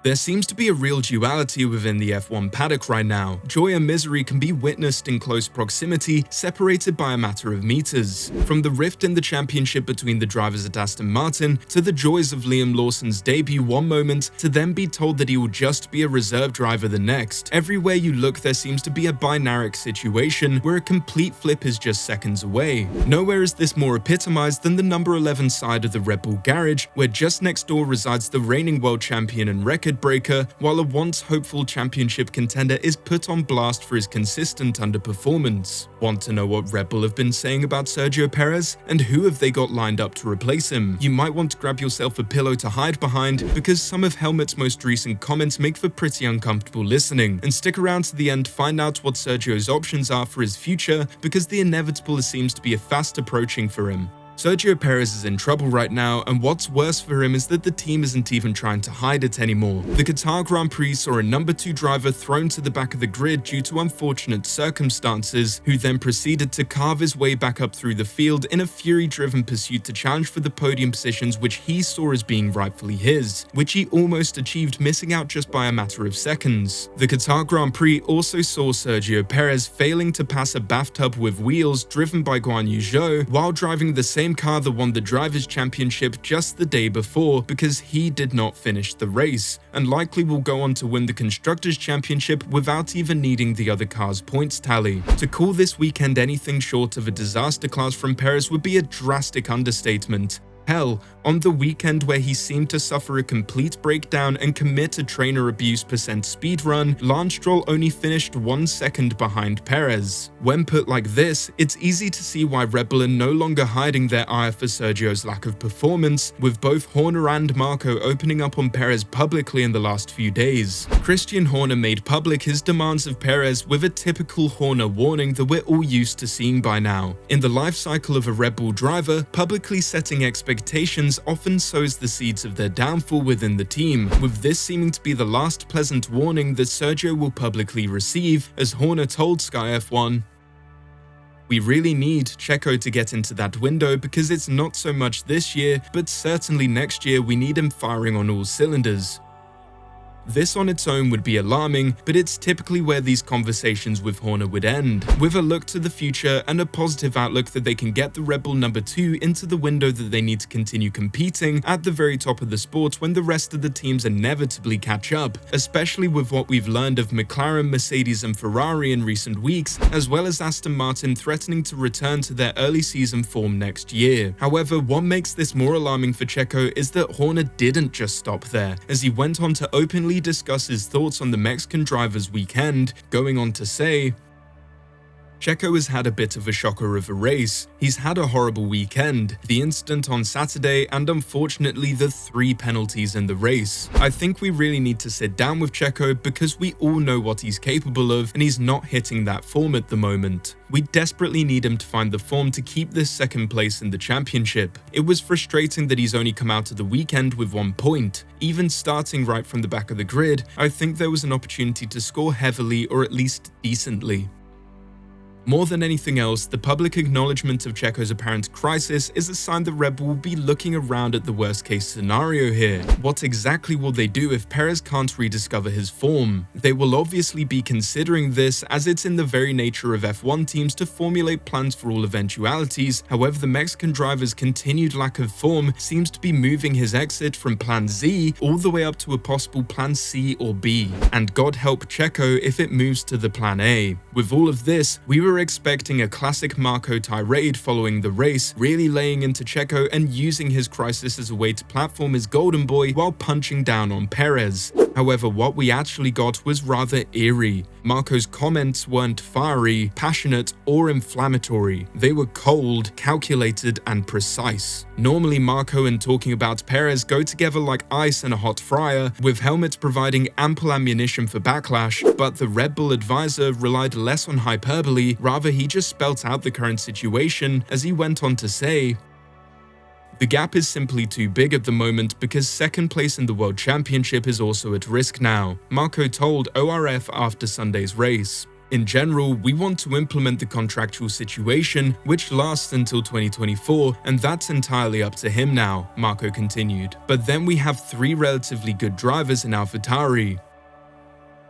There seems to be a real duality within the F1 paddock right now. Joy and misery can be witnessed in close proximity, separated by a matter of meters. From the rift in the championship between the drivers at Aston Martin, to the joys of Liam Lawsons' debut one moment, to then be told that he will just be a reserve driver the next. Everywhere you look, there seems to be a binaric situation where a complete flip is just seconds away. Nowhere is this more epitomized than the number 11 side of the Red Bull garage, where just next door resides the reigning world champion and record breaker, while a once hopeful championship contender is put on blast for his consistent underperformance. Want to know what Red Bull have been saying about Sergio Perez, and who have they got lined up to replace him? You might want to grab yourself a pillow to hide behind, because some of Helmut's most recent comments make for pretty uncomfortable listening. And stick around to the end to find out what Sergio's options are for his future, because the inevitable seems to be fast approaching for him. Sergio Perez is in trouble right now, and what's worse for him is that the team isn't even trying to hide it anymore. The Qatar Grand Prix saw a number 2 driver thrown to the back of the grid due to unfortunate circumstances, who then proceeded to carve his way back up through the field in a fury-driven pursuit to challenge for the podium positions which he saw as being rightfully his, which he almost achieved, missing out just by a matter of seconds. The Qatar Grand Prix also saw Sergio Perez failing to pass a bathtub with wheels driven by Guan Yu Zhou while driving the same car that won the Drivers' Championship just the day before, because he did not finish the race, and likely will go on to win the Constructors' Championship without even needing the other car's points tally. To call this weekend anything short of a disaster class from Perez would be a drastic understatement. Hell, on the weekend where he seemed to suffer a complete breakdown and commit a trainer abuse % speed run, Lance Stroll only finished 1 second behind Perez. When put like this, it's easy to see why Red Bull are no longer hiding their ire for Sergio's lack of performance, with both Horner and Marko opening up on Perez publicly in the last few days. Christian Horner made public his demands of Perez with a typical Horner warning that we're all used to seeing by now. In the life cycle of a Red Bull driver, publicly setting expectations often sows the seeds of their downfall within the team, with this seeming to be the last pleasant warning that Sergio will publicly receive, as Horner told Sky F1, "We really need Checo to get into that window, because it's not so much this year, but certainly next year we need him firing on all cylinders." This on its own would be alarming, but it's typically where these conversations with Horner would end, with a look to the future and a positive outlook that they can get the Red Bull number 2 into the window that they need to continue competing at the very top of the sport when the rest of the teams inevitably catch up, especially with what we've learned of McLaren, Mercedes and Ferrari in recent weeks, as well as Aston Martin threatening to return to their early season form next year. However, what makes this more alarming for Checo is that Horner didn't just stop there, as he went on to openly discuss his thoughts on the Mexican drivers' weekend, going on to say, "Checo has had a bit of a shocker of a race. He's had a horrible weekend, the incident on Saturday, and unfortunately the 3 penalties in the race. I think we really need to sit down with Checo, because we all know what he's capable of, and he's not hitting that form at the moment. We desperately need him to find the form to keep this second place in the championship. It was frustrating that he's only come out of the weekend with 1 point. Even starting right from the back of the grid, I think there was an opportunity to score heavily or at least decently." More than anything else, the public acknowledgement of Checo's apparent crisis is a sign that Red Bull will be looking around at the worst case scenario here. What exactly will they do if Perez can't rediscover his form? They will obviously be considering this, as it's in the very nature of F1 teams to formulate plans for all eventualities. However, the Mexican driver's continued lack of form seems to be moving his exit from Plan Z all the way up to a possible Plan C or B. And God help Checo if it moves to the Plan A. With all of this, we were expecting a classic Marko tirade following the race, really laying into Checo and using his crisis as a way to platform his golden boy while punching down on Perez. However, what we actually got was rather eerie. Marko's comments weren't fiery, passionate, or inflammatory. They were cold, calculated, and precise. Normally, Marko and talking about Perez go together like ice and a hot fryer, with Helmut providing ample ammunition for backlash, but the Red Bull advisor relied less on hyperbole, rather he just spelt out the current situation, as he went on to say, "The gap is simply too big at the moment, because second place in the World Championship is also at risk now," Marko told ORF after Sunday's race. In general, we want to implement the contractual situation, which lasts until 2024, and that's entirely up to him now, Marko continued. But then we have 3 relatively good drivers in AlphaTauri.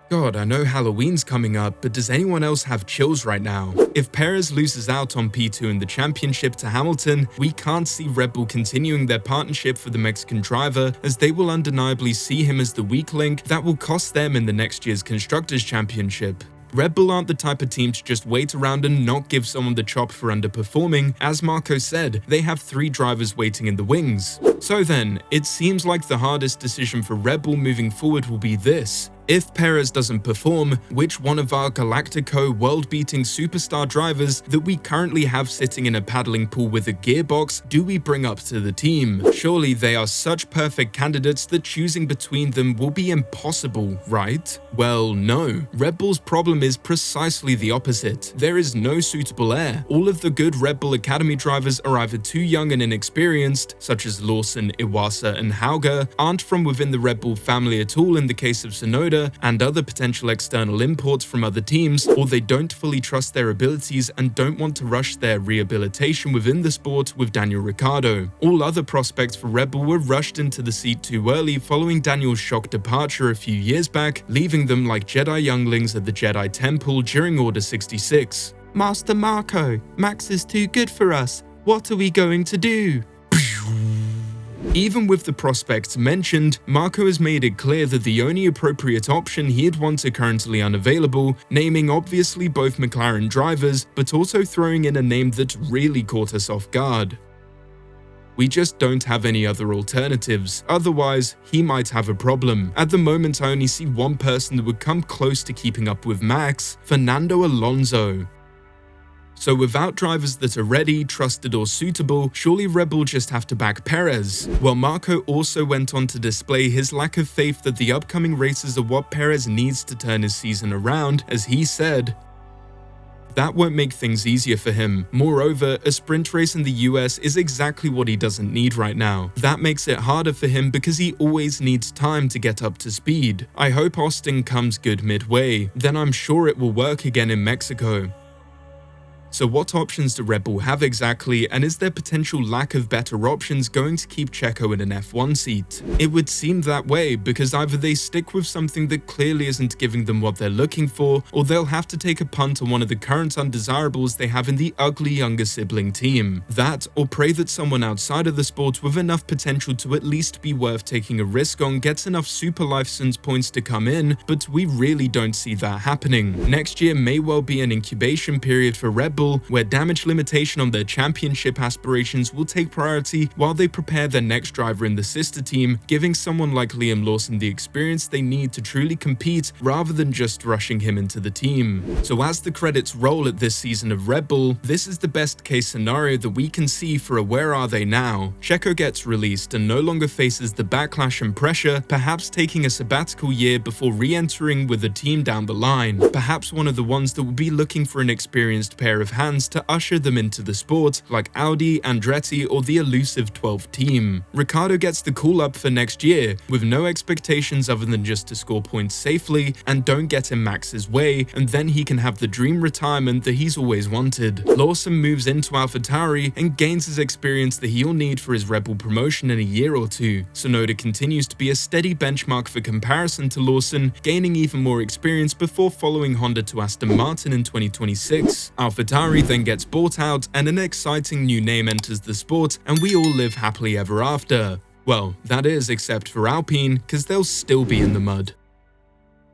God, I know Halloween's coming up, but does anyone else have chills right now? If Perez loses out on P2 in the championship to Hamilton, we can't see Red Bull continuing their partnership for the Mexican driver, as they will undeniably see him as the weak link that will cost them in the next year's Constructors' Championship. Red Bull aren't the type of team to just wait around and not give someone the chop for underperforming. As Marko said, they have 3 drivers waiting in the wings. So then, it seems like the hardest decision for Red Bull moving forward will be this. If Perez doesn't perform, which one of our Galactico world-beating superstar drivers that we currently have sitting in a paddling pool with a gearbox do we bring up to the team? Surely they are such perfect candidates that choosing between them will be impossible, right? Well, no. Red Bull's problem is precisely the opposite. There is no suitable heir. All of the good Red Bull Academy drivers are either too young and inexperienced, such as Lawson, Iwasa, and Hauger, aren't from within the Red Bull family at all in the case of Tsunoda, and other potential external imports from other teams, or they don't fully trust their abilities and don't want to rush their rehabilitation within the sport with Daniel Ricciardo. All other prospects for Red Bull were rushed into the seat too early following Daniel's shock departure a few years back, leaving them like Jedi younglings at the Jedi Temple during Order 66. Master Marko, Max is too good for us. What are we going to do? Even with the prospects mentioned, Marko has made it clear that the only appropriate option he'd want are currently unavailable, naming obviously both McLaren drivers, but also throwing in a name that really caught us off guard. We just don't have any other alternatives, otherwise he might have a problem. At the moment I only see one person that would come close to keeping up with Max, Fernando Alonso. So without drivers that are ready, trusted or suitable, surely Red Bull just have to back Perez. Well, Marko also went on to display his lack of faith that the upcoming races are what Perez needs to turn his season around, as he said, that won't make things easier for him. Moreover, a sprint race in the US is exactly what he doesn't need right now. That makes it harder for him because he always needs time to get up to speed. I hope Austin comes good midway, then I'm sure it will work again in Mexico. So what options do Red Bull have exactly, and is their potential lack of better options going to keep Checo in an F1 seat? It would seem that way, because either they stick with something that clearly isn't giving them what they're looking for, or they'll have to take a punt on one of the current undesirables they have in the ugly younger sibling team. That, or pray that someone outside of the sport with enough potential to at least be worth taking a risk on gets enough super license points to come in, but we really don't see that happening. Next year may well be an incubation period for Red Bull, where damage limitation on their championship aspirations will take priority while they prepare their next driver in the sister team, giving someone like Liam Lawson the experience they need to truly compete rather than just rushing him into the team. So as the credits roll at this season of Red Bull, this is the best case scenario that we can see for a where are they now. Checo gets released and no longer faces the backlash and pressure, perhaps taking a sabbatical year before re-entering with a team down the line, perhaps one of the ones that will be looking for an experienced pair of hands to usher them into the sport, like Audi, Andretti, or the elusive 12th team. Ricciardo gets the call up for next year, with no expectations other than just to score points safely and don't get in Max's way, and then he can have the dream retirement that he's always wanted. Lawson moves into AlphaTauri and gains his experience that he'll need for his Red Bull promotion in a year or two. Tsunoda continues to be a steady benchmark for comparison to Lawson, gaining even more experience before following Honda to Aston Martin in 2026. AlphaTauri then gets bought out and an exciting new name enters the sport, and we all live happily ever after. Well, that is except for Alpine, because they'll still be in the mud.